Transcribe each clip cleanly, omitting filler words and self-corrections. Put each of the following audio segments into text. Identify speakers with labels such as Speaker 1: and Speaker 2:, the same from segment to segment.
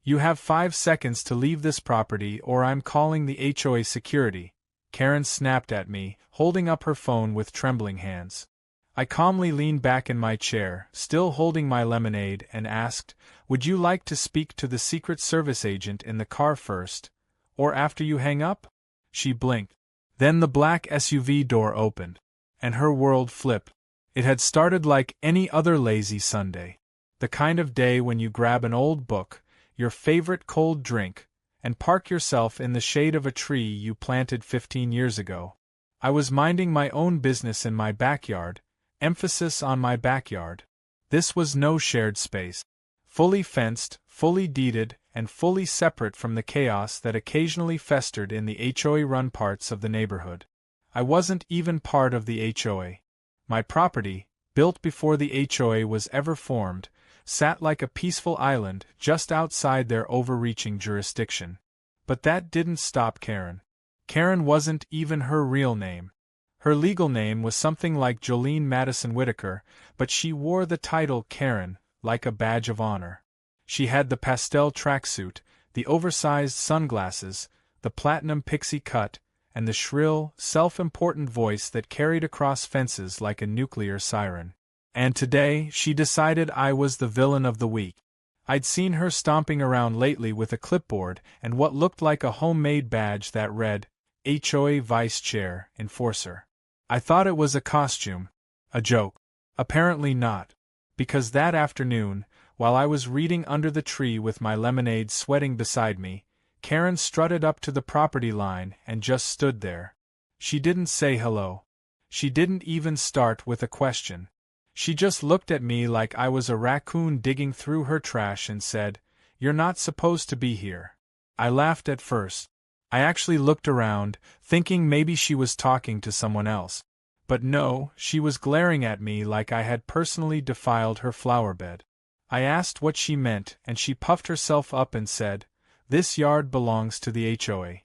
Speaker 1: You have 5 seconds to leave this property or I'm calling the HOA security, Karen snapped at me, holding up her phone with trembling hands. I calmly leaned back in my chair, still holding my lemonade, and asked, "Would you like to speak to the Secret Service agent in the car first, or after you hang up?" She blinked. Then the black SUV door opened, and her world flipped. It had started like any other lazy Sunday. The kind of day when you grab an old book, your favorite cold drink, and park yourself in the shade of a tree you planted 15 years ago. I was minding my own business in my backyard, emphasis on my backyard. This was no shared space. Fully fenced, fully deeded, and fully separate from the chaos that occasionally festered in the HOA-run parts of the neighborhood. I wasn't even part of the HOA. My property, built before the HOA was ever formed, sat like a peaceful island just outside their overreaching jurisdiction. But that didn't stop Karen. Karen wasn't even her real name. Her legal name was something like Jolene Madison Whitaker, but she wore the title Karen like a badge of honor. She had the pastel tracksuit, the oversized sunglasses, the platinum pixie cut, and the shrill, self-important voice that carried across fences like a nuclear siren. And today, she decided I was the villain of the week. I'd seen her stomping around lately with a clipboard and what looked like a homemade badge that read, HOA Vice Chair, Enforcer. I thought it was a costume. A joke. Apparently not. Because that afternoon, while I was reading under the tree with my lemonade sweating beside me, Karen strutted up to the property line and just stood there. She didn't say hello. She didn't even start with a question. She just looked at me like I was a raccoon digging through her trash and said, "You're not supposed to be here." I laughed at first. I actually looked around, thinking maybe she was talking to someone else. But no, she was glaring at me like I had personally defiled her flower bed. I asked what she meant, and she puffed herself up and said, "This yard belongs to the HOA.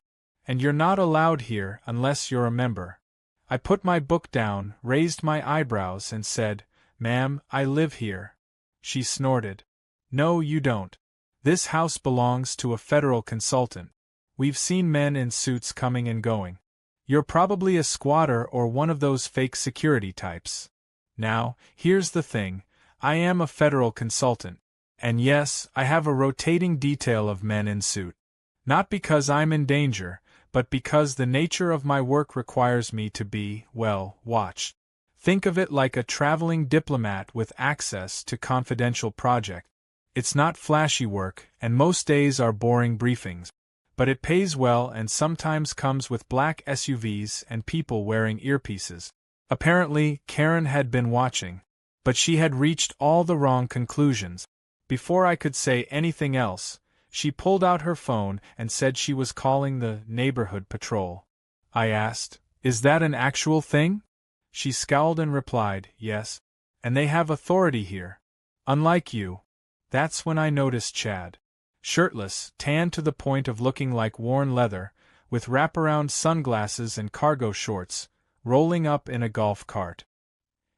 Speaker 1: And you're not allowed here unless you're a member." I put my book down, raised my eyebrows, and said, "Ma'am, I live here." She snorted. "No, you don't. This house belongs to a federal consultant. We've seen men in suits coming and going. You're probably a squatter or one of those fake security types. Now, here's the thing. I am a federal consultant. And yes, I have a rotating detail of men in suit. Not because I'm in danger, but because the nature of my work requires me to be, well, watched. Think of it like a traveling diplomat with access to confidential projects. It's not flashy work, and most days are boring briefings. But it pays well and sometimes comes with black SUVs and people wearing earpieces. Apparently, Karen had been watching. But she had reached all the wrong conclusions. Before I could say anything else, she pulled out her phone and said she was calling the neighborhood patrol. I asked, "Is that an actual thing?" She scowled and replied, "Yes. And they have authority here. Unlike you." That's when I noticed Chad. Shirtless, tanned to the point of looking like worn leather, with wraparound sunglasses and cargo shorts, rolling up in a golf cart.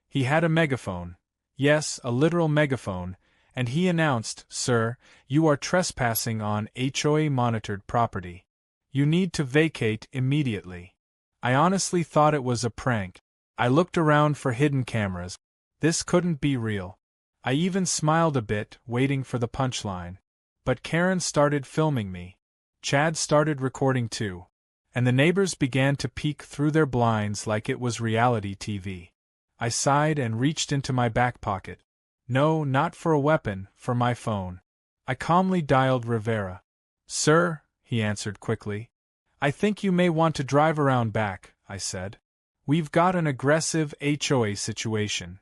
Speaker 1: He had a megaphone. Yes, a literal megaphone, and he announced, "Sir, you are trespassing on HOA-monitored property. You need to vacate immediately." I honestly thought it was a prank. I looked around for hidden cameras. This couldn't be real. I even smiled a bit, waiting for the punchline. But Karen started filming me. Chad started recording too. And the neighbors began to peek through their blinds like it was reality TV. I sighed and reached into my back pocket. No, not for a weapon, for my phone. I calmly dialed Rivera. "Sir," he answered quickly. "I think you may want to drive around back," I said. "We've got an aggressive HOA situation."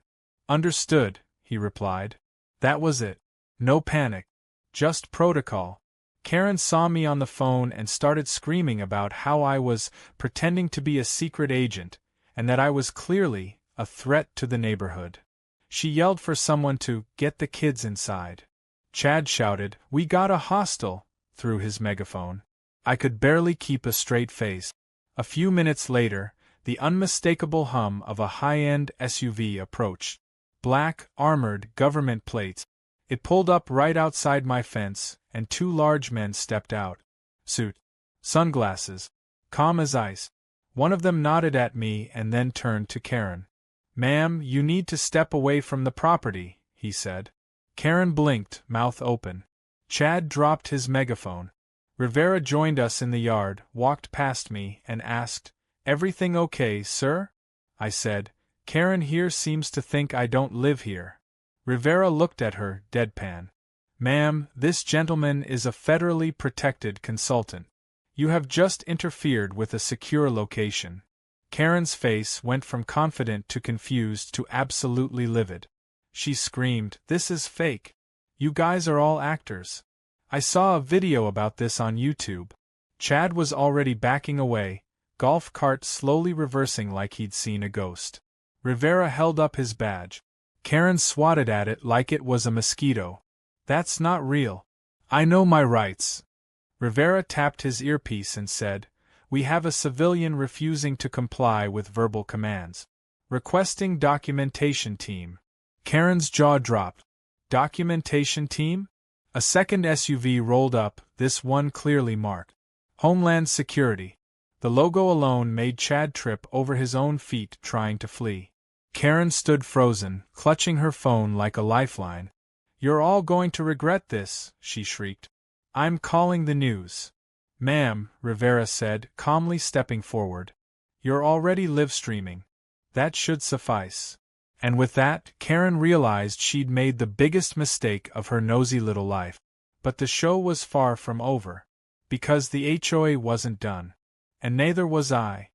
Speaker 1: "Understood," he replied. That was it. No panic. Just protocol. Karen saw me on the phone and started screaming about how I was pretending to be a secret agent, and that I was clearly a threat to the neighborhood. She yelled for someone to get the kids inside. Chad shouted, "We got a hostile," through his megaphone. I could barely keep a straight face. A few minutes later, the unmistakable hum of a high-end SUV approached. Black, armored government plates. It pulled up right outside my fence, and two large men stepped out. Suit. Sunglasses. Calm as ice. One of them nodded at me and then turned to Karen. "Ma'am, you need to step away from the property," he said. Karen blinked, mouth open. Chad dropped his megaphone. Rivera joined us in the yard, walked past me, and asked, "Everything okay, sir?" I said, "Karen here seems to think I don't live here." Rivera looked at her, deadpan. "Ma'am, this gentleman is a federally protected consultant. You have just interfered with a secure location." Karen's face went from confident to confused to absolutely livid. She screamed, "This is fake. You guys are all actors. I saw a video about this on YouTube." Chad was already backing away, golf cart slowly reversing like he'd seen a ghost. Rivera held up his badge. Karen swatted at it like it was a mosquito. "That's not real. I know my rights." Rivera tapped his earpiece and said, "We have a civilian refusing to comply with verbal commands. Requesting documentation team." Karen's jaw dropped. "Documentation team?" A second SUV rolled up, this one clearly marked Homeland Security. The logo alone made Chad trip over his own feet trying to flee. Karen stood frozen, clutching her phone like a lifeline. "You're all going to regret this," she shrieked. "I'm calling the news." "Ma'am," Rivera said, calmly stepping forward. "You're already live-streaming. That should suffice." And with that, Karen realized she'd made the biggest mistake of her nosy little life. But the show was far from over. Because the HOA wasn't done. And neither was I.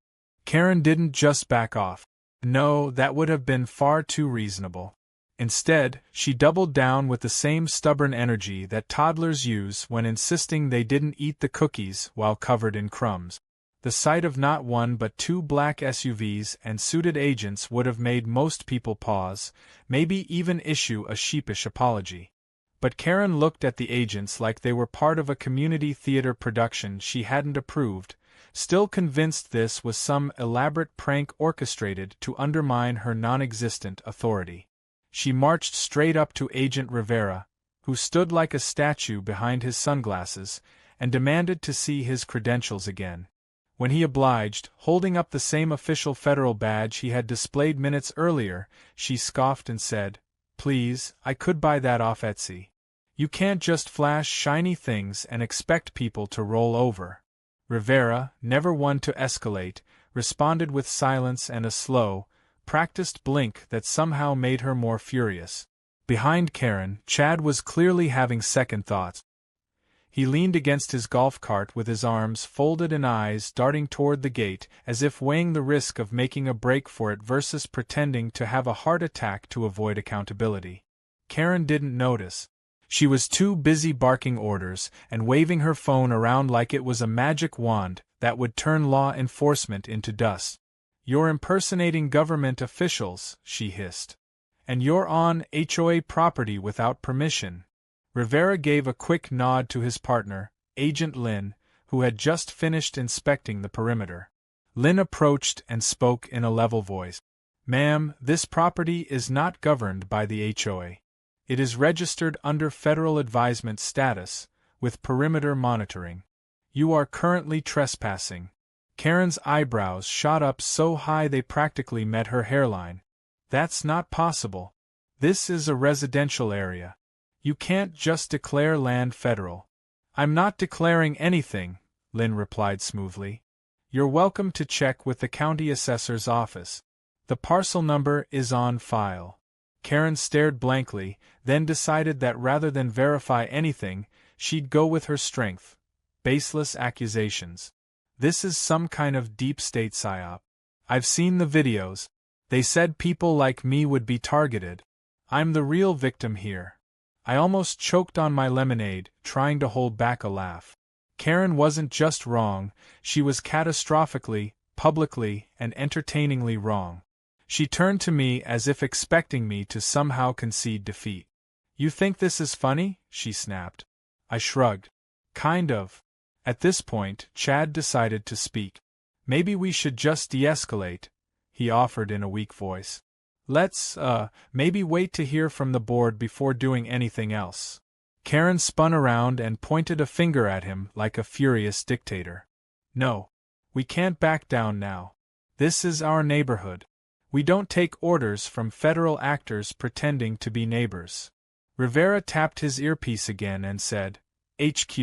Speaker 1: Karen didn't just back off. No, that would have been far too reasonable. Instead, she doubled down with the same stubborn energy that toddlers use when insisting they didn't eat the cookies while covered in crumbs. The sight of not one but two black SUVs and suited agents would have made most people pause, maybe even issue a sheepish apology. But Karen looked at the agents like they were part of a community theater production she hadn't approved, still convinced this was some elaborate prank orchestrated to undermine her non-existent authority. She marched straight up to Agent Rivera, who stood like a statue behind his sunglasses, and demanded to see his credentials again. When he obliged, holding up the same official federal badge he had displayed minutes earlier, she scoffed and said, "Please, I could buy that off Etsy. You can't just flash shiny things and expect people to roll over." Rivera, never one to escalate, responded with silence and a slow, practiced blink that somehow made her more furious. Behind Karen, Chad was clearly having second thoughts. He leaned against his golf cart with his arms folded and eyes darting toward the gate, as if weighing the risk of making a break for it versus pretending to have a heart attack to avoid accountability. Karen didn't notice. She was too busy barking orders and waving her phone around like it was a magic wand that would turn law enforcement into dust. "You're impersonating government officials," she hissed. "And you're on HOA property without permission." Rivera gave a quick nod to his partner, Agent Lynn, who had just finished inspecting the perimeter. Lynn approached and spoke in a level voice. "Ma'am, this property is not governed by the HOA. It is registered under federal advisement status, with perimeter monitoring. You are currently trespassing." Karen's eyebrows shot up so high they practically met her hairline. "That's not possible. This is a residential area. You can't just declare land federal." "I'm not declaring anything," Lynn replied smoothly. "You're welcome to check with the county assessor's office. The parcel number is on file." Karen stared blankly, then decided that rather than verify anything, she'd go with her strength. Baseless accusations. This is some kind of deep state psyop. I've seen the videos. They said people like me would be targeted. I'm the real victim here. I almost choked on my lemonade, trying to hold back a laugh. Karen wasn't just wrong, she was catastrophically, publicly, and entertainingly wrong. She turned to me as if expecting me to somehow concede defeat. "You think this is funny?" she snapped. I shrugged. "Kind of." At this point, Chad decided to speak. "Maybe we should just de-escalate," he offered in a weak voice. Let's, maybe wait to hear from the board before doing anything else. Karen spun around and pointed a finger at him like a furious dictator. No. We can't back down now. This is our neighborhood. We don't take orders from federal actors pretending to be neighbors. Rivera tapped his earpiece again and said, HQ,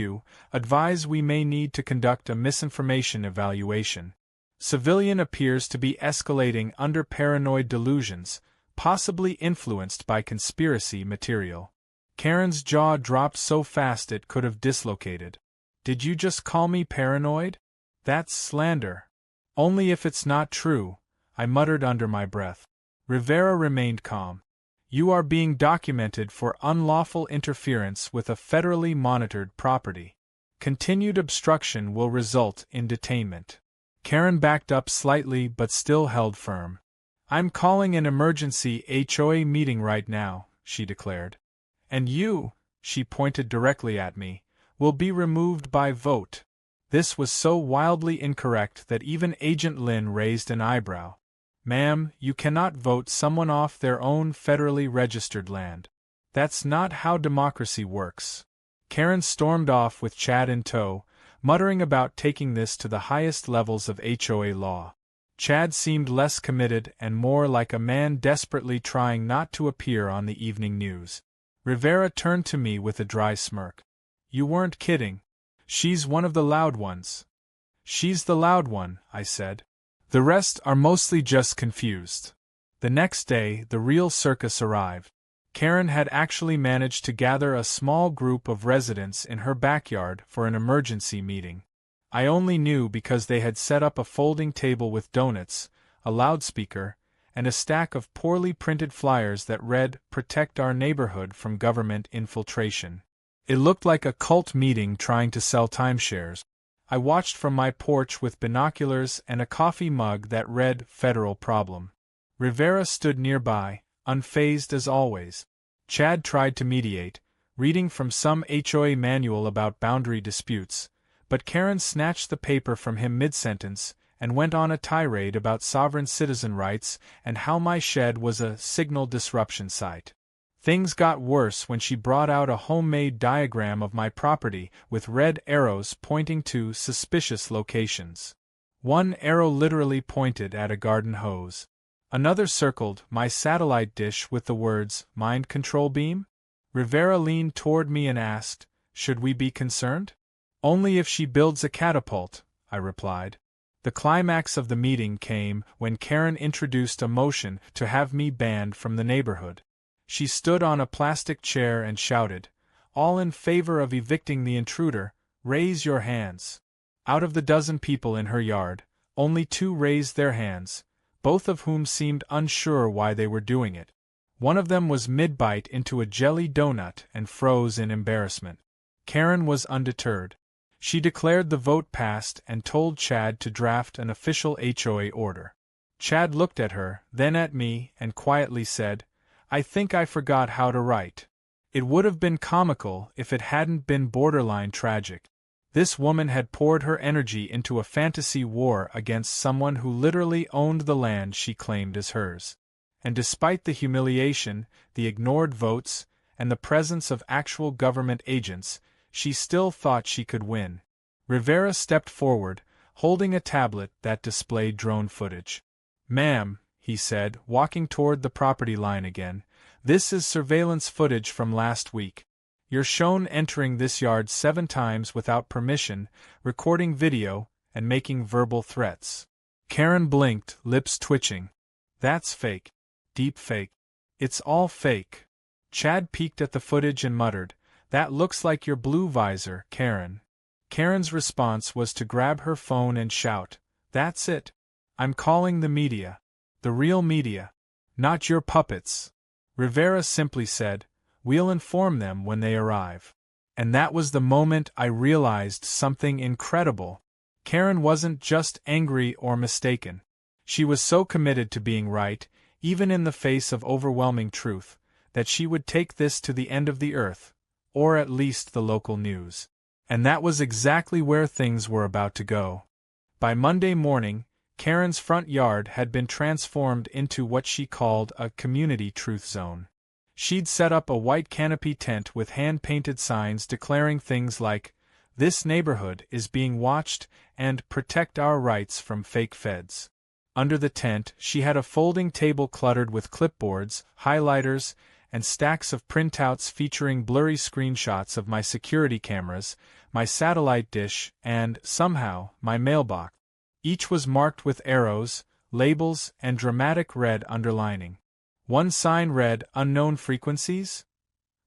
Speaker 1: advise we may need to conduct a misinformation evaluation. Civilian appears to be escalating under paranoid delusions, possibly influenced by conspiracy material. Karen's jaw dropped so fast it could have dislocated. Did you just call me paranoid? That's slander. Only if it's not true, I muttered under my breath. Rivera remained calm. You are being documented for unlawful interference with a federally monitored property. Continued obstruction will result in detainment. Karen backed up slightly but still held firm. I'm calling an emergency HOA meeting right now, she declared. And you, she pointed directly at me, will be removed by vote. This was so wildly incorrect that even Agent Lin raised an eyebrow. Ma'am, you cannot vote someone off their own federally registered land. That's not how democracy works. Karen stormed off with Chad in tow, muttering about taking this to the highest levels of HOA law. Chad seemed less committed and more like a man desperately trying not to appear on the evening news. Rivera turned to me with a dry smirk. You weren't kidding. She's one of the loud ones. She's the loud one, I said. The rest are mostly just confused. The next day, the real circus arrived. Karen had actually managed to gather a small group of residents in her backyard for an emergency meeting. I only knew because they had set up a folding table with donuts, a loudspeaker, and a stack of poorly printed flyers that read, "Protect our neighborhood from government infiltration." It looked like a cult meeting trying to sell timeshares. I watched from my porch with binoculars and a coffee mug that read, "Federal Problem." Rivera stood nearby, unfazed as always. Chad tried to mediate, reading from some HOA manual about boundary disputes, but Karen snatched the paper from him mid-sentence and went on a tirade about sovereign citizen rights and how my shed was a signal disruption site. Things got worse when she brought out a homemade diagram of my property with red arrows pointing to suspicious locations. One arrow literally pointed at a garden hose. Another circled my satellite dish with the words, "Mind control beam?" Rivera leaned toward me and asked, "Should we be concerned?" "Only if she builds a catapult," I replied. The climax of the meeting came when Karen introduced a motion to have me banned from the neighborhood. She stood on a plastic chair and shouted, "All in favor of evicting the intruder, raise your hands." Out of the dozen people in her yard, only 2 raised their hands, both of whom seemed unsure why they were doing it. One of them was mid-bite into a jelly donut and froze in embarrassment. Karen was undeterred. She declared the vote passed and told Chad to draft an official HOA order. Chad looked at her, then at me, and quietly said, "I think I forgot how to write." It would have been comical if it hadn't been borderline tragic. This woman had poured her energy into a fantasy war against someone who literally owned the land she claimed as hers. And despite the humiliation, the ignored votes, and the presence of actual government agents, she still thought she could win. Rivera stepped forward, holding a tablet that displayed drone footage. "Ma'am," he said, walking toward the property line again, "this is surveillance footage from last week. You're shown entering this yard 7 times without permission, recording video, and making verbal threats." Karen blinked, lips twitching. "That's fake. Deep fake. It's all fake." Chad peeked at the footage and muttered, "That looks like your blue visor, Karen." Karen's response was to grab her phone and shout, "That's it. I'm calling the media. The real media. Not your puppets." Rivera simply said, "We'll inform them when they arrive." And that was the moment I realized something incredible. Karen wasn't just angry or mistaken. She was so committed to being right, even in the face of overwhelming truth, that she would take this to the end of the earth, or at least the local news. And that was exactly where things were about to go. By Monday morning, Karen's front yard had been transformed into what she called a community truth zone. She'd set up a white canopy tent with hand-painted signs declaring things like, "This neighborhood is being watched," and "Protect our rights from fake feds." Under the tent, she had a folding table cluttered with clipboards, highlighters, and stacks of printouts featuring blurry screenshots of my security cameras, my satellite dish, and, somehow, my mailbox. Each was marked with arrows, labels, and dramatic red underlining. One sign read, "Unknown frequencies?"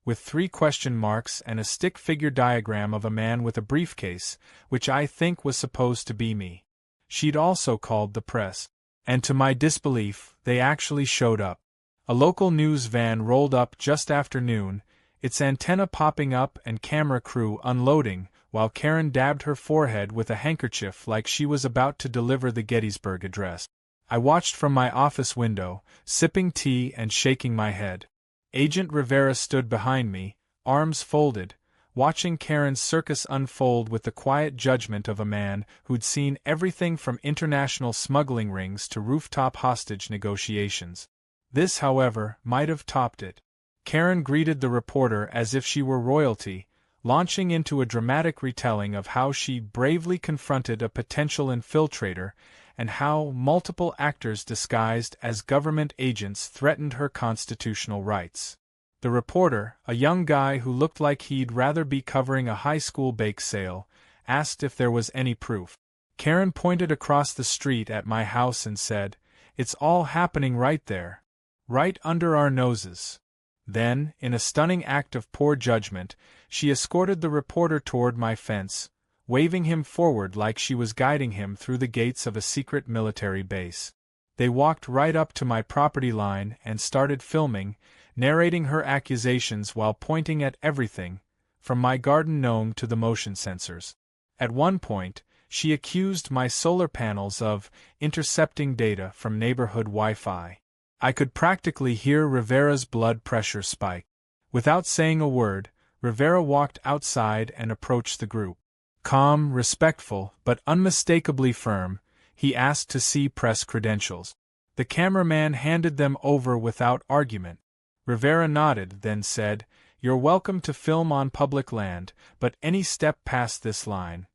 Speaker 1: with 3 question marks and a stick figure diagram of a man with a briefcase, which I think was supposed to be me. She'd also called the press. And to my disbelief, they actually showed up. A local news van rolled up just after noon, its antenna popping up and camera crew unloading, while Karen dabbed her forehead with a handkerchief like she was about to deliver the Gettysburg Address. I watched from my office window, sipping tea and shaking my head. Agent Rivera stood behind me, arms folded, watching Karen's circus unfold with the quiet judgment of a man who'd seen everything from international smuggling rings to rooftop hostage negotiations. This, however, might have topped it. Karen greeted the reporter as if she were royalty, launching into a dramatic retelling of how she bravely confronted a potential infiltrator and how multiple actors disguised as government agents threatened her constitutional rights. The reporter, a young guy who looked like he'd rather be covering a high school bake sale, asked if there was any proof. Karen pointed across the street at my house and said, "It's all happening right there. Right under our noses." Then, in a stunning act of poor judgment, she escorted the reporter toward my fence, waving him forward like she was guiding him through the gates of a secret military base. They walked right up to my property line and started filming, narrating her accusations while pointing at everything, from my garden gnome to the motion sensors. At one point, she accused my solar panels of intercepting data from neighborhood Wi-Fi. I could practically hear Rivera's blood pressure spike. Without saying a word, Rivera walked outside and approached the group. Calm, respectful, but unmistakably firm, he asked to see press credentials. The cameraman handed them over without argument. Rivera nodded, then said, "You're welcome to film on public land, but any step past this line,"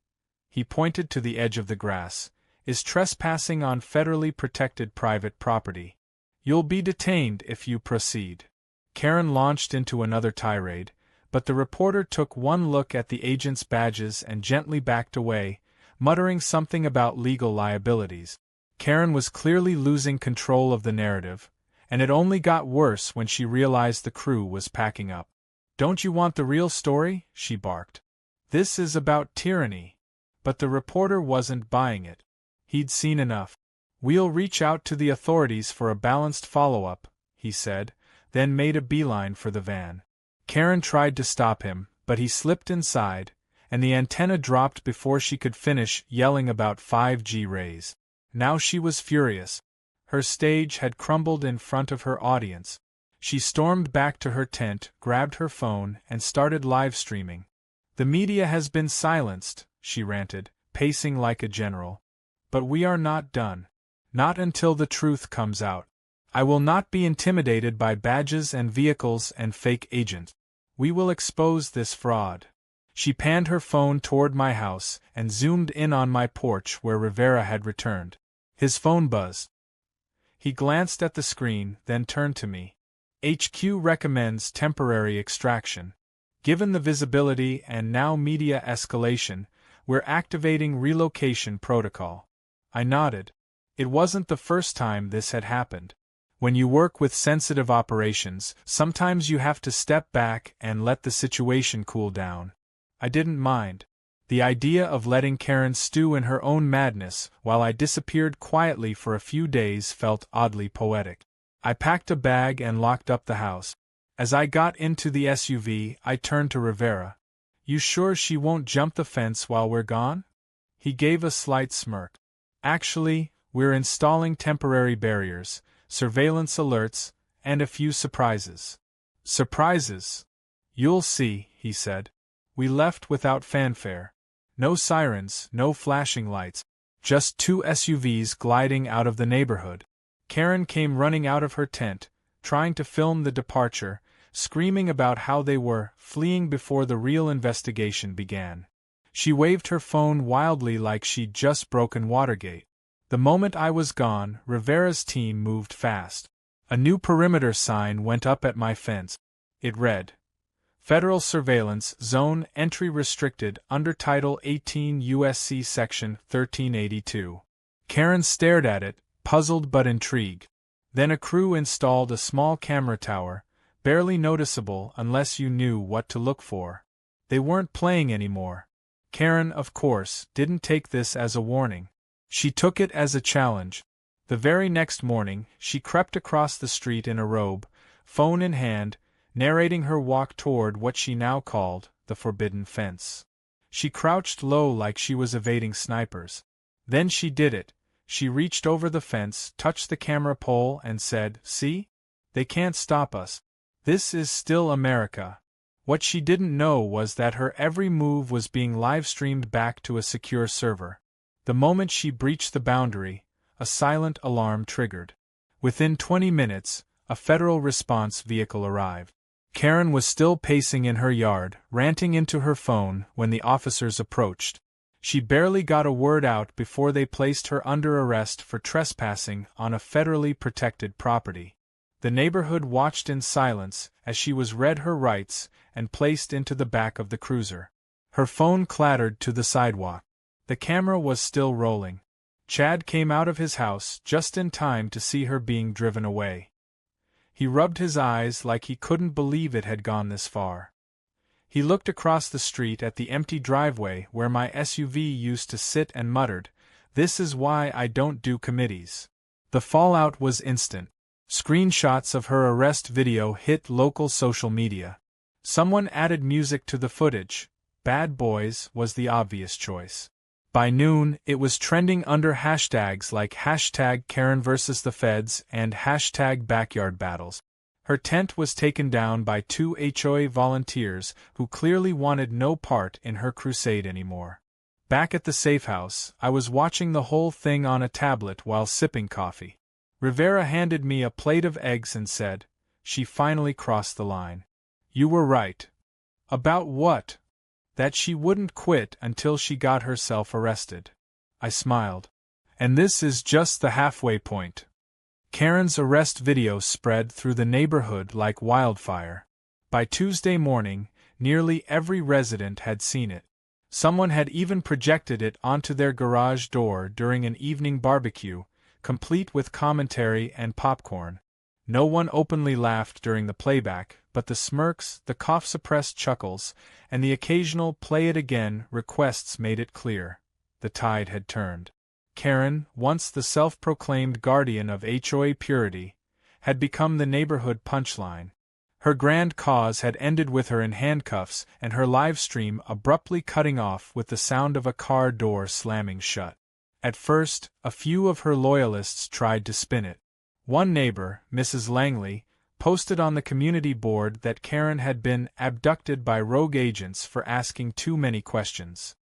Speaker 1: he pointed to the edge of the grass, "is trespassing on federally protected private property. You'll be detained if you proceed." Karen launched into another tirade, but the reporter took one look at the agent's badges and gently backed away, muttering something about legal liabilities. Karen was clearly losing control of the narrative, and it only got worse when she realized the crew was packing up. "Don't you want the real story?" she barked. "This is about tyranny." But the reporter wasn't buying it. He'd seen enough. "We'll reach out to the authorities for a balanced follow-up," he said, then made a beeline for the van. Karen tried to stop him, but he slipped inside, and the antenna dropped before she could finish yelling about 5G rays. Now she was furious. Her stage had crumbled in front of her audience. She stormed back to her tent, grabbed her phone, and started live streaming. "The media has been silenced," she ranted, pacing like a general. "But we are not done. Not until the truth comes out. I will not be intimidated by badges and vehicles and fake agents. We will expose this fraud." She panned her phone toward my house and zoomed in on my porch where Rivera had returned. His phone buzzed. He glanced at the screen, then turned to me. "HQ recommends temporary extraction. Given the visibility and now media escalation, we're activating relocation protocol." I nodded. It wasn't the first time this had happened. When you work with sensitive operations, sometimes you have to step back and let the situation cool down. I didn't mind. The idea of letting Karen stew in her own madness while I disappeared quietly for a few days felt oddly poetic. I packed a bag and locked up the house. As I got into the SUV, I turned to Rivera. "You sure she won't jump the fence while we're gone?" He gave a slight smirk. "Actually, we're installing temporary barriers, surveillance alerts, and a few surprises." "Surprises? You'll see," he said. We left without fanfare. No sirens, no flashing lights. just two SUVs gliding out of the neighborhood. Karen came running out of her tent, trying to film the departure, screaming about how they were fleeing before the real investigation began. She waved her phone wildly like she'd just broken Watergate. The moment I was gone, Rivera's team moved fast. A new perimeter sign went up at my fence. It read, Federal Surveillance Zone Entry Restricted under Title 18 U.S.C. Section 1382. Karen stared at it, puzzled but intrigued. Then a crew installed a small camera tower, barely noticeable unless you knew what to look for. They weren't playing anymore. Karen, of course, didn't take this as a warning. She took it as a challenge. The very next morning, she crept across the street in a robe, phone in hand, narrating her walk toward what she now called the forbidden fence. She crouched low like she was evading snipers. Then she did it. She reached over the fence, touched the camera pole, and said, "See? They can't stop us. This is still America." What she didn't know was that her every move was being live-streamed back to a secure server. The moment she breached the boundary, a silent alarm triggered. Within 20 minutes, a federal response vehicle arrived. Karen was still pacing in her yard, ranting into her phone when the officers approached. She barely got a word out before they placed her under arrest for trespassing on a federally protected property. The neighborhood watched in silence as she was read her rights and placed into the back of the cruiser. Her phone clattered to the sidewalk. The camera was still rolling. Chad came out of his house just in time to see her being driven away. He rubbed his eyes like he couldn't believe it had gone this far. He looked across the street at the empty driveway where my SUV used to sit and muttered, "This is why I don't do committees." The fallout was instant. Screenshots of her arrest video hit local social media. Someone added music to the footage. Bad Boys was the obvious choice. By noon, it was trending under hashtags like hashtag Karen vs. the Feds and hashtag Backyard Battles. Her tent was taken down by two HOA volunteers who clearly wanted no part in her crusade anymore. Back at the safe house, I was watching the whole thing on a tablet while sipping coffee. Rivera handed me a plate of eggs and said, "She finally crossed the line. You were right." "About what?" "That she wouldn't quit until she got herself arrested." I smiled. "And this is just the halfway point." Karen's arrest video spread through the neighborhood like wildfire. By Tuesday morning, nearly every resident had seen it. Someone had even projected it onto their garage door during an evening barbecue, complete with commentary and popcorn. No one openly laughed during the playback, but the smirks, the cough-suppressed chuckles, and the occasional play-it-again requests made it clear. The tide had turned. Karen, once the self-proclaimed guardian of HOA purity, had become the neighborhood punchline. Her grand cause had ended with her in handcuffs and her live stream abruptly cutting off with the sound of a car door slamming shut. At first, a few of her loyalists tried to spin it. One neighbor, Mrs. Langley, posted on the community board that Karen had been abducted by rogue agents for asking too many questions.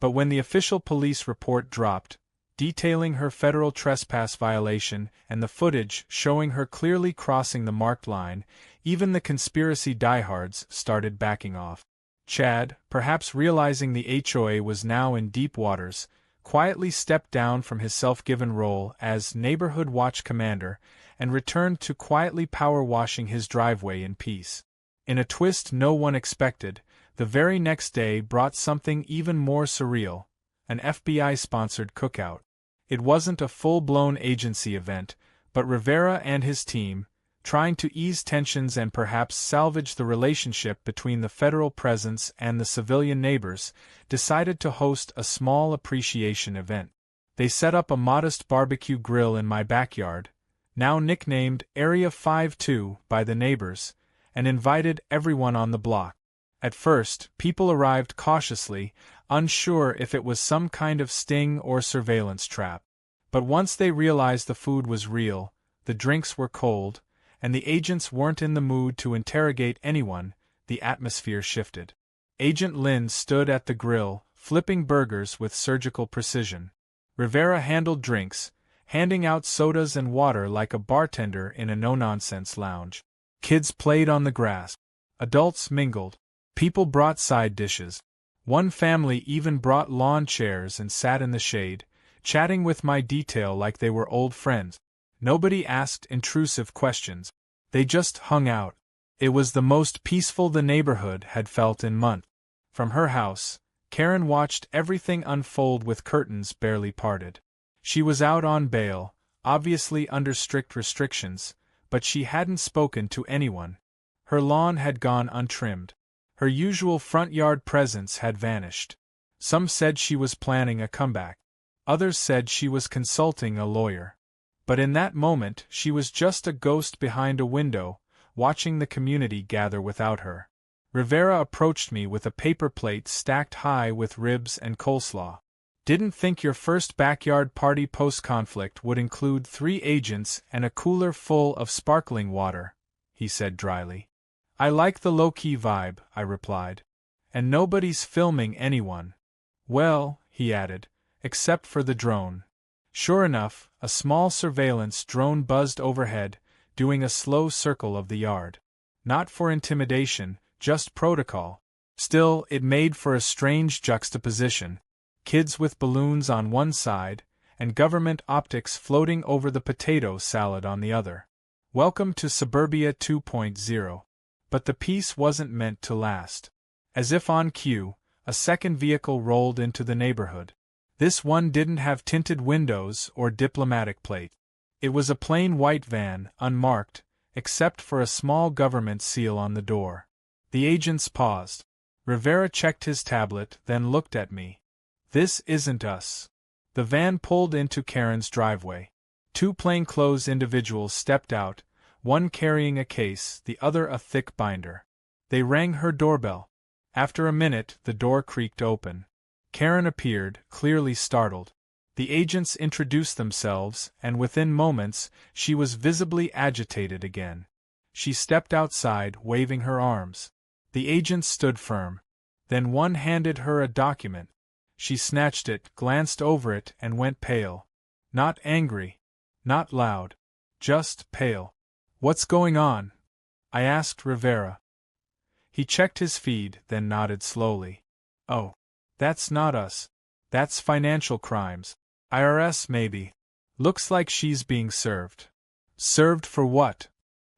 Speaker 1: But when the official police report dropped, detailing her federal trespass violation and the footage showing her clearly crossing the marked line, even the conspiracy diehards started backing off. Chad, perhaps realizing the HOA was now in deep waters, quietly stepped down from his self-given role as neighborhood watch commander and returned to quietly power-washing his driveway in peace. In a twist no one expected, the very next day brought something even more surreal, an FBI-sponsored cookout. It wasn't a full-blown agency event, but Rivera and his team, trying to ease tensions and perhaps salvage the relationship between the federal presence and the civilian neighbors, decided to host a small appreciation event. They set up a modest barbecue grill in my backyard, now nicknamed Area 52 by the neighbors, and invited everyone on the block. At first, people arrived cautiously, unsure if it was some kind of sting or surveillance trap. But once they realized the food was real, the drinks were cold, and the agents weren't in the mood to interrogate anyone, the atmosphere shifted. Agent Lynn stood at the grill, flipping burgers with surgical precision. Rivera handled drinks, handing out sodas and water like a bartender in a no-nonsense lounge. Kids played on the grass. Adults mingled. People brought side dishes. One family even brought lawn chairs and sat in the shade, chatting with my detail like they were old friends. Nobody asked intrusive questions. They just hung out. It was the most peaceful the neighborhood had felt in months. From her house, Karen watched everything unfold with curtains barely parted. She was out on bail, obviously under strict restrictions, but she hadn't spoken to anyone. Her lawn had gone untrimmed. Her usual front yard presence had vanished. Some said she was planning a comeback. Others said she was consulting a lawyer. But in that moment she was just a ghost behind a window, watching the community gather without her. Rivera approached me with a paper plate stacked high with ribs and coleslaw. "Didn't think your first backyard party post-conflict would include 3 agents and a cooler full of sparkling water," he said dryly. "I like the low-key vibe," I replied. "And nobody's filming anyone." "Well," he added, "except for the drone." Sure enough, a small surveillance drone buzzed overhead, doing a slow circle of the yard. Not for intimidation, just protocol. Still, it made for a strange juxtaposition. Kids with balloons on one side, and government optics floating over the potato salad on the other. Welcome to Suburbia 2.0. But the peace wasn't meant to last. As if on cue, a second vehicle rolled into the neighborhood. This one didn't have tinted windows or diplomatic plate. It was a plain white van, unmarked, except for a small government seal on the door. The agents paused. Rivera checked his tablet, then looked at me. "This isn't us." The van pulled into Karen's driveway. 2 plainclothes individuals stepped out, one carrying a case, the other a thick binder. They rang her doorbell. After a minute, the door creaked open. Karen appeared, clearly startled. The agents introduced themselves, and within moments, she was visibly agitated again. She stepped outside, waving her arms. The agents stood firm. Then one handed her a document. She snatched it, glanced over it, and went pale. Not angry. Not loud. Just pale. "What's going on?" I asked Rivera. He checked his feed, then nodded slowly. "Oh. That's not us. That's financial crimes. IRS maybe. Looks like she's being served." "Served for what?"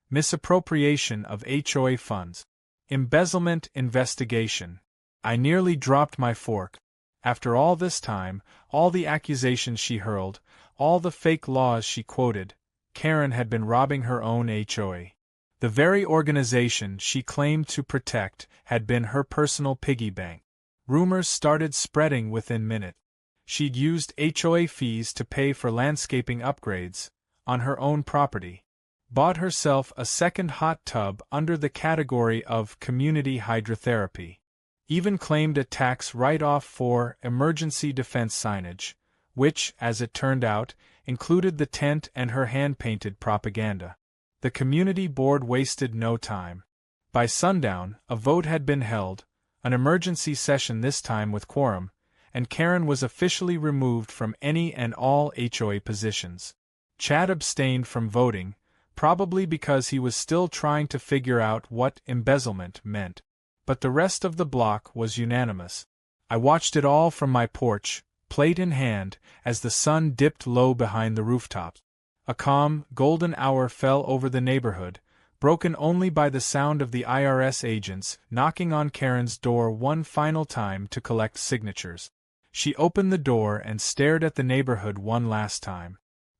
Speaker 1: "Misappropriation of HOA funds. Embezzlement investigation." I nearly dropped my fork. After all this time, all the accusations she hurled, all the fake laws she quoted, Karen had been robbing her own HOA. The very organization she claimed to protect had been her personal piggy bank. Rumors started spreading within minutes. She'd used HOA fees to pay for landscaping upgrades on her own property. Bought herself a second hot tub under the category of community hydrotherapy. Even claimed a tax write-off for emergency defense signage, which, as it turned out, included the tent and her hand-painted propaganda. The community board wasted no time. By sundown, a vote had been held, an emergency session this time with quorum, and Karen was officially removed from any and all HOA positions. Chad abstained from voting, probably because he was still trying to figure out what embezzlement meant. But the rest of the block was unanimous. I watched it all from my porch, plate in hand, as the sun dipped low behind the rooftops. A calm, golden hour fell over the neighborhood, broken only by the sound of the IRS agents knocking on Karen's door one final time to collect signatures. She opened the door and stared at the neighborhood one last time.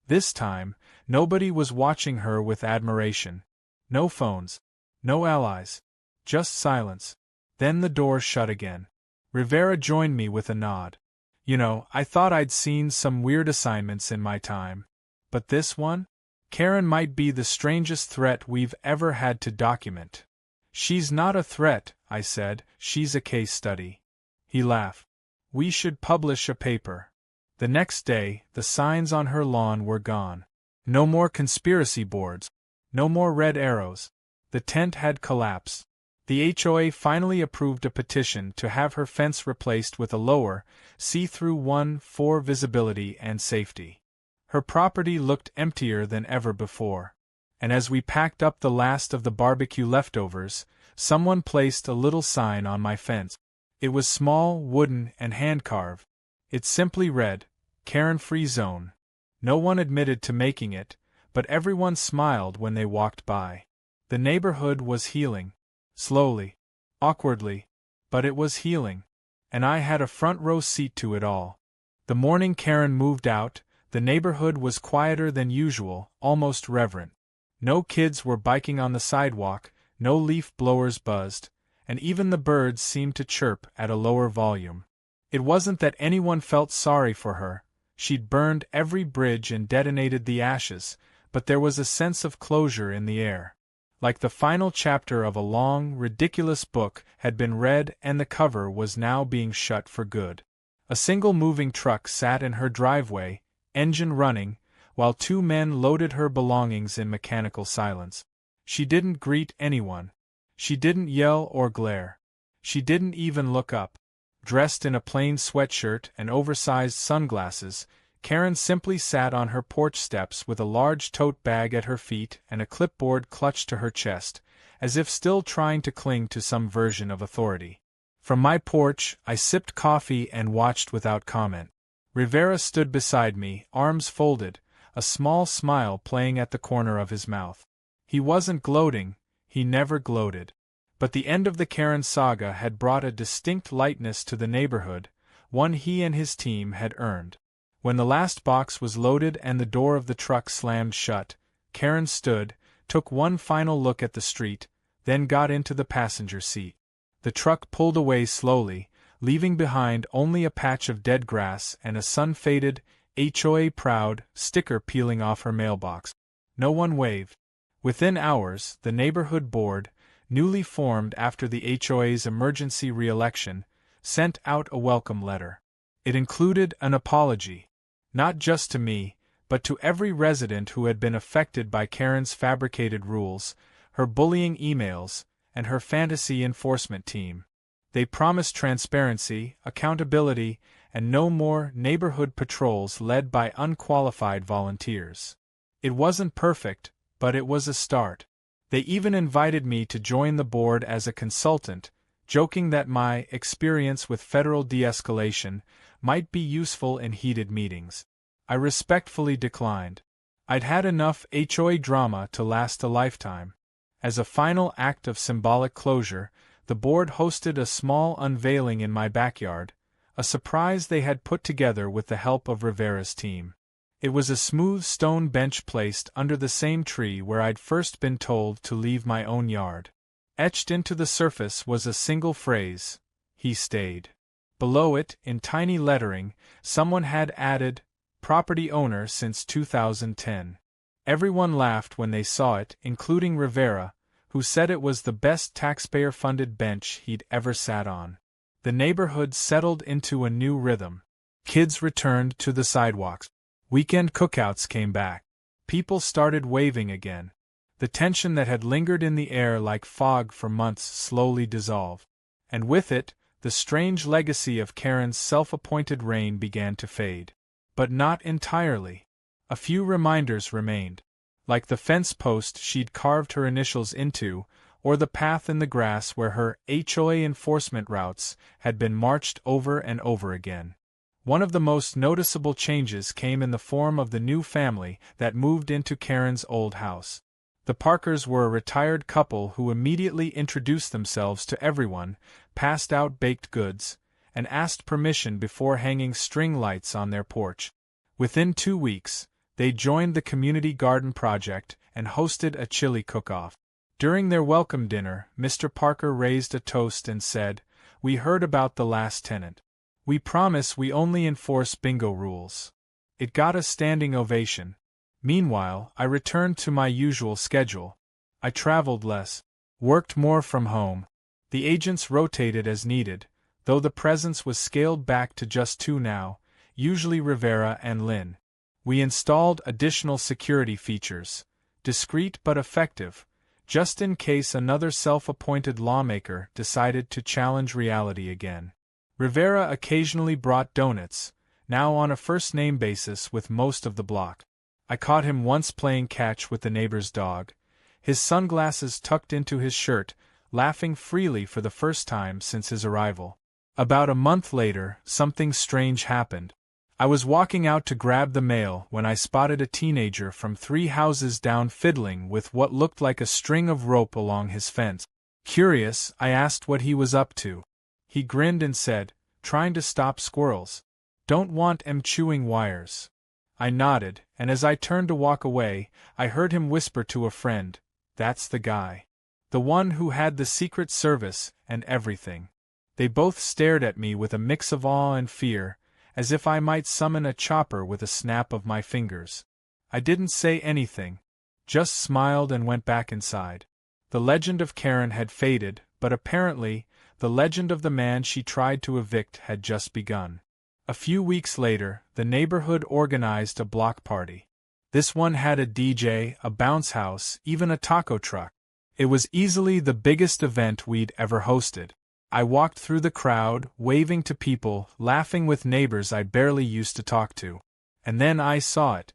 Speaker 1: This time, nobody was watching her with admiration. No phones. No allies. Just silence. Then the door shut again. Rivera joined me with a nod. "You know, I thought I'd seen some weird assignments in my time. But this one? Karen might be the strangest threat we've ever had to document." "She's not a threat," I said, "she's a case study." He laughed. "We should publish a paper." The next day, the signs on her lawn were gone. No more conspiracy boards. No more red arrows. The tent had collapsed. The HOA finally approved a petition to have her fence replaced with a lower, see-through one for visibility and safety. Her property looked emptier than ever before. And as we packed up the last of the barbecue leftovers, someone placed a little sign on my fence. It was small, wooden, and hand-carved. It simply read, "Karen-free zone." No one admitted to making it, but everyone smiled when they walked by. The neighborhood was healing. Slowly. Awkwardly. But it was healing. And I had a front-row seat to it all. The morning Karen moved out, the neighborhood was quieter than usual, almost reverent. No kids were biking on the sidewalk, no leaf blowers buzzed, and even the birds seemed to chirp at a lower volume. It wasn't that anyone felt sorry for her. She'd burned every bridge and detonated the ashes, but there was a sense of closure in the air. Like the final chapter of a long, ridiculous book had been read and the cover was now being shut for good. A single moving truck sat in her driveway, engine running, while two men loaded her belongings in mechanical silence. She didn't greet anyone. She didn't yell or glare. She didn't even look up. Dressed in a plain sweatshirt and oversized sunglasses, Karen simply sat on her porch steps with a large tote bag at her feet and a clipboard clutched to her chest, as if still trying to cling to some version of authority. From my porch, I sipped coffee and watched without comment. Rivera stood beside me, arms folded, a small smile playing at the corner of his mouth. He wasn't gloating, he never gloated. But the end of the Karen saga had brought a distinct lightness to the neighborhood, one he and his team had earned. When the last box was loaded and the door of the truck slammed shut, Karen stood, took one final look at the street, then got into the passenger seat. The truck pulled away slowly, leaving behind only a patch of dead grass and a sun-faded, HOA proud sticker peeling off her mailbox. No one waved. Within hours, the neighborhood board, newly formed after the HOA's emergency re-election, sent out a welcome letter. It included an apology. Not just to me, but to every resident who had been affected by Karen's fabricated rules, her bullying emails, and her fantasy enforcement team. They promised transparency, accountability, and no more neighborhood patrols led by unqualified volunteers. It wasn't perfect, but it was a start. They even invited me to join the board as a consultant, joking that my experience with federal de-escalation might be useful in heated meetings. I respectfully declined. I'd had enough HOA drama to last a lifetime. As a final act of symbolic closure, the board hosted a small unveiling in my backyard, a surprise they had put together with the help of Rivera's team. It was a smooth stone bench placed under the same tree where I'd first been told to leave my own yard. Etched into the surface was a single phrase, "He stayed." Below it, in tiny lettering, someone had added, "Property owner since 2010. Everyone laughed when they saw it, including Rivera, who said it was the best taxpayer-funded bench he'd ever sat on. The neighborhood settled into a new rhythm. Kids returned to the sidewalks. Weekend cookouts came back. People started waving again. The tension that had lingered in the air like fog for months slowly dissolved. And with it, the strange legacy of Karen's self-appointed reign began to fade. But not entirely. A few reminders remained. Like the fence post she'd carved her initials into, or the path in the grass where her HOA enforcement routes had been marched over and over again. One of the most noticeable changes came in the form of the new family that moved into Karen's old house. The Parkers were a retired couple who immediately introduced themselves to everyone, passed out baked goods, and asked permission before hanging string lights on their porch. Within 2 weeks, they joined the community garden project and hosted a chili cook-off. During their welcome dinner, Mr. Parker raised a toast and said, "We heard about the last tenant. We promise we only enforce bingo rules." It got a standing ovation. Meanwhile, I returned to my usual schedule. I traveled less, worked more from home. The agents rotated as needed, though the presence was scaled back to just 2 now, usually Rivera and Lynn. We installed additional security features, discreet but effective, just in case another self-appointed lawmaker decided to challenge reality again. Rivera occasionally brought donuts, now on a first-name basis with most of the block. I caught him once playing catch with the neighbor's dog, his sunglasses tucked into his shirt, laughing freely for the first time since his arrival. About a month later, something strange happened. I was walking out to grab the mail when I spotted a teenager from 3 houses down fiddling with what looked like a string of rope along his fence. Curious, I asked what he was up to. He grinned and said, "Trying to stop squirrels. Don't want 'em chewing wires." I nodded, and as I turned to walk away, I heard him whisper to a friend, "That's the guy. The one who had the Secret Service and everything." They both stared at me with a mix of awe and fear, as if I might summon a chopper with a snap of my fingers. I didn't say anything, just smiled and went back inside. The legend of Karen had faded, but apparently, the legend of the man she tried to evict had just begun. A few weeks later, the neighborhood organized a block party. This one had a DJ, a bounce house, even a taco truck. It was easily the biggest event we'd ever hosted. I walked through the crowd, waving to people, laughing with neighbors I barely used to talk to. And then I saw it.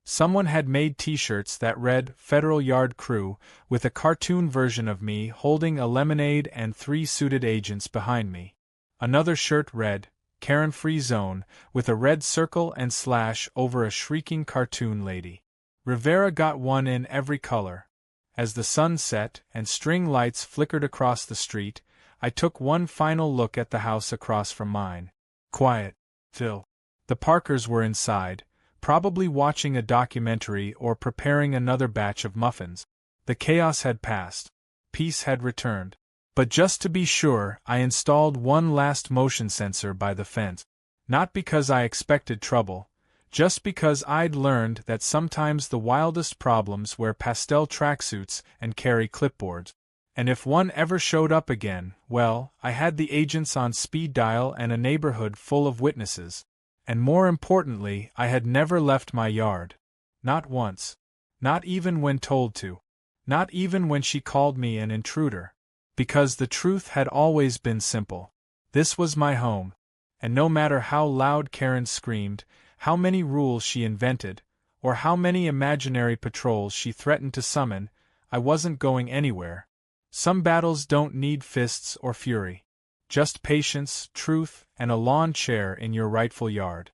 Speaker 1: Someone had made t-shirts that read "Federal Yard Crew," with a cartoon version of me holding a lemonade and 3 suited agents behind me. Another shirt read, "Karen Free Zone," with a red circle and slash over a shrieking cartoon lady. Rivera got one in every color. As the sun set and string lights flickered across the street, I took one final look at the house across from mine. Quiet. Still. The Parkers were inside, probably watching a documentary or preparing another batch of muffins. The chaos had passed. Peace had returned. But just to be sure, I installed one last motion sensor by the fence. Not because I expected trouble, just because I'd learned that sometimes the wildest problems wear pastel tracksuits and carry clipboards. And if one ever showed up again, well, I had the agents on speed dial and a neighborhood full of witnesses. And more importantly, I had never left my yard. Not once. Not even when told to. Not even when she called me an intruder. Because the truth had always been simple. This was my home. And no matter how loud Karen screamed, how many rules she invented, or how many imaginary patrols she threatened to summon, I wasn't going anywhere. Some battles don't need fists or fury. Just patience, truth, and a lawn chair in your rightful yard.